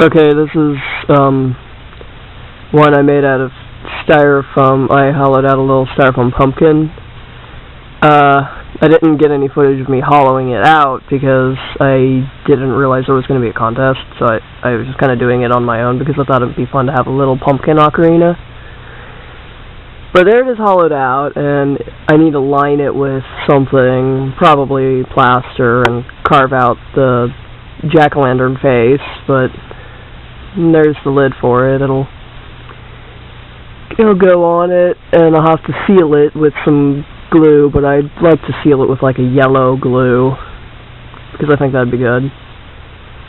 Okay, this is one I made out of Styrofoam. I hollowed out a little Styrofoam pumpkin. I didn't get any footage of me hollowing it out because I didn't realize there was going to be a contest, so I was just kind of doing it on my own because I thought it would be fun to have a little pumpkin ocarina. But there it is hollowed out, and I need to line it with something, probably plaster, and carve out the jack-o'-lantern face, but there's the lid for it. It'll go on it, and I'll have to seal it with some glue, but I'd like to seal it with like a yellow glue, because I think that'd be good.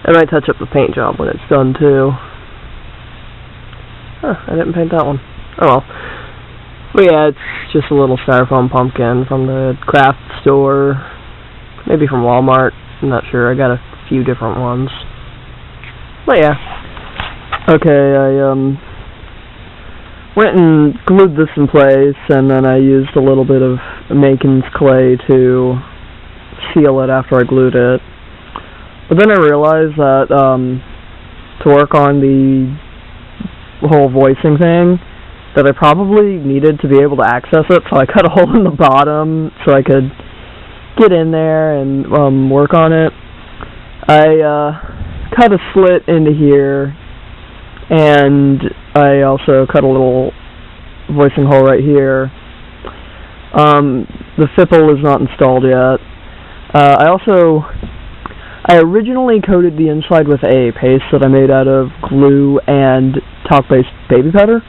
I might touch up the paint job when it's done, too. Huh, I didn't paint that one. Oh well. But yeah, it's just a little Styrofoam pumpkin from the craft store, maybe from Walmart, I'm not sure, I got a few different ones. But yeah. Okay, I went and glued this in place, and then I used a little bit of Makin's clay to seal it after I glued it. But then I realized that to work on the whole voicing thing, that I probably needed to be able to access it, so I cut a hole in the bottom so I could get in there and work on it. I cut a slit into here, and I also cut a little voicing hole right here. The fipple is not installed yet. I originally coated the inside with a paste that I made out of glue and talc-based baby powder,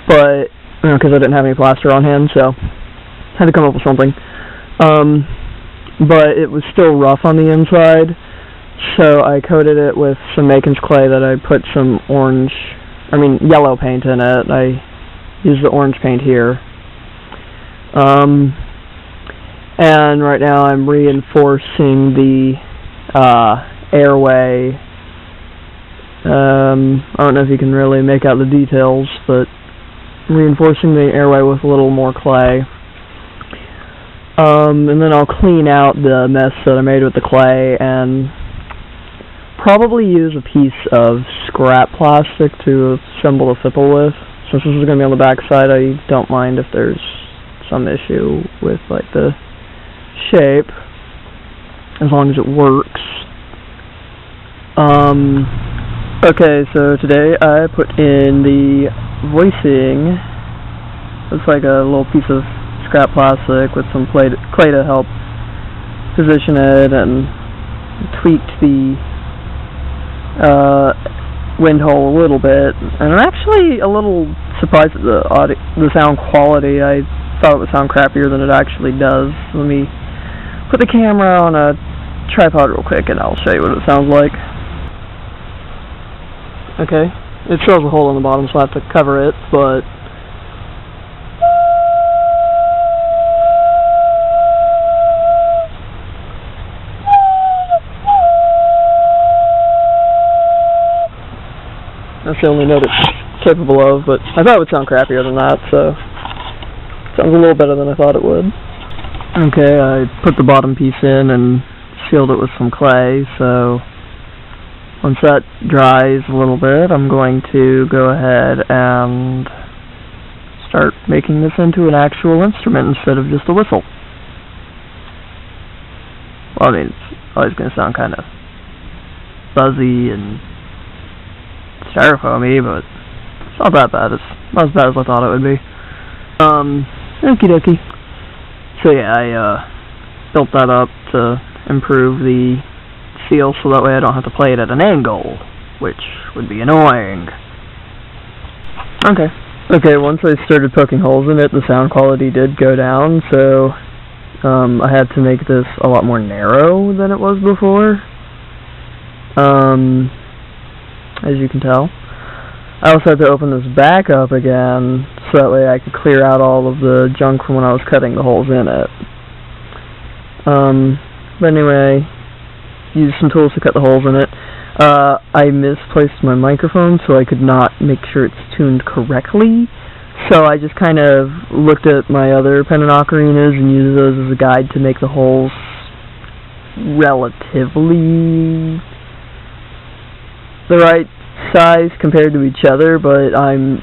but because I didn't have any plaster on hand, so I had to come up with something. But it was still rough on the inside, so I coated it with some Makin's clay that I put some yellow paint in it. I used the orange paint here. And right now I'm reinforcing the airway. I don't know if you can really make out the details, but reinforcing the airway with a little more clay. And then I'll clean out the mess that I made with the clay and probably use a piece of scrap plastic to assemble the fipple with. Since this is going to be on the back side, I don't mind if there's some issue with like the shape, as long as it works. Okay, so today I put in the voicing. Looks like a little piece of scrap plastic with some clay to help position it, and tweaked the wind hole a little bit. And I'm actually a little surprised at the sound quality. I thought it would sound crappier than it actually does. Let me put the camera on a tripod real quick and I'll show you what it sounds like. Okay, it shows a hole in the bottom, so I have to cover it, but that's the only note it's capable of, but I thought it would sound crappier than that, so it sounds a little better than I thought it would. Okay, I put the bottom piece in and sealed it with some clay, so once that dries a little bit, I'm going to go ahead and start making this into an actual instrument instead of just a whistle. Well, I mean, it's always going to sound kind of buzzy and styrofoamy, but it's not that bad. It's not as bad as I thought it would be. Okie dokie. So yeah, I built that up to improve the seal so that way I don't have to play it at an angle, which would be annoying. Okay, once I started poking holes in it, the sound quality did go down, so I had to make this a lot more narrow than it was before, as you can tell. I also had to open this back up again, so that way I could clear out all of the junk from when I was cutting the holes in it. But anyway, used some tools to cut the holes in it. I misplaced my microphone, so I could not make sure it's tuned correctly. So I just kind of looked at my other pendant ocarinas and used those as a guide to make the holes relatively the right size compared to each other, but I'm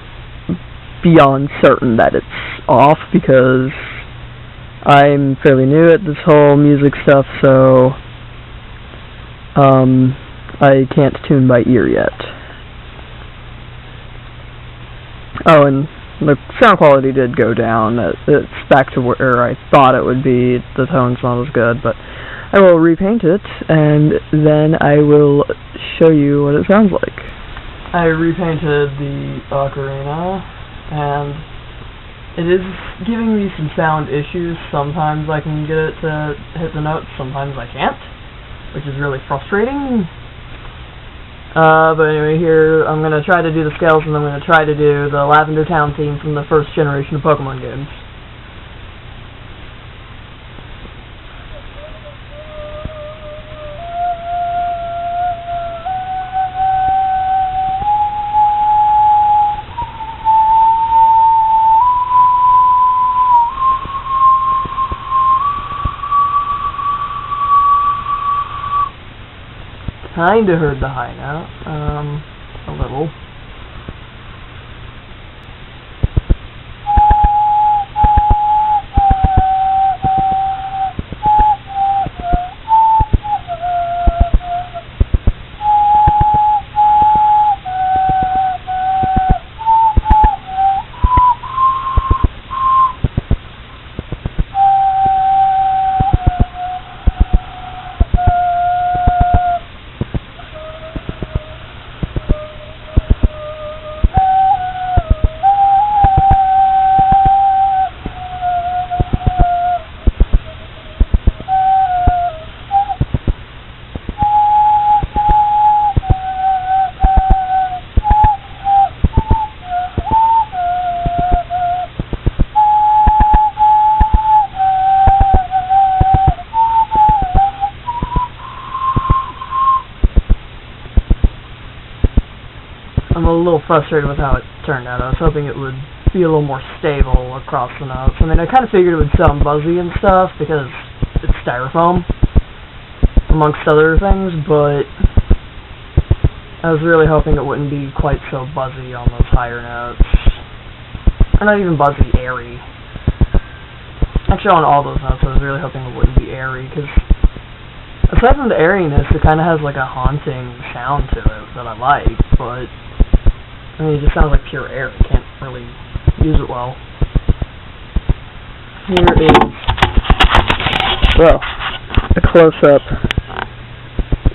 beyond certain that it's off because I'm fairly new at this whole music stuff, so I can't tune by ear yet. Oh, and the sound quality did go down. It's back to where I thought it would be. The tone's not as good, but I will repaint it, and then I will show you what it sounds like. I repainted the ocarina, and it is giving me some sound issues. Sometimes I can get it to hit the notes, sometimes I can't, which is really frustrating. But anyway, here I'm going to try to do the scales, and I'm going to try to do the Lavender Town theme from the first generation of Pokemon games. Kinda heard the high note, a little. I'm a little frustrated with how it turned out. I was hoping it would be a little more stable across the notes. I mean, I kind of figured it would sound buzzy and stuff because it's Styrofoam, amongst other things, but I was really hoping it wouldn't be quite so buzzy on those higher notes. Or not even buzzy, airy. Actually, on all those notes, I was really hoping it wouldn't be airy, because aside from the airiness, it kind of has like a haunting sound to it that I like, but I mean, it just sounds like pure air. I can't really use it well. Here is, well, a close-up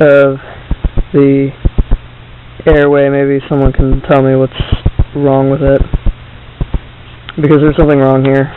of the airway. Maybe someone can tell me what's wrong with it, because there's something wrong here.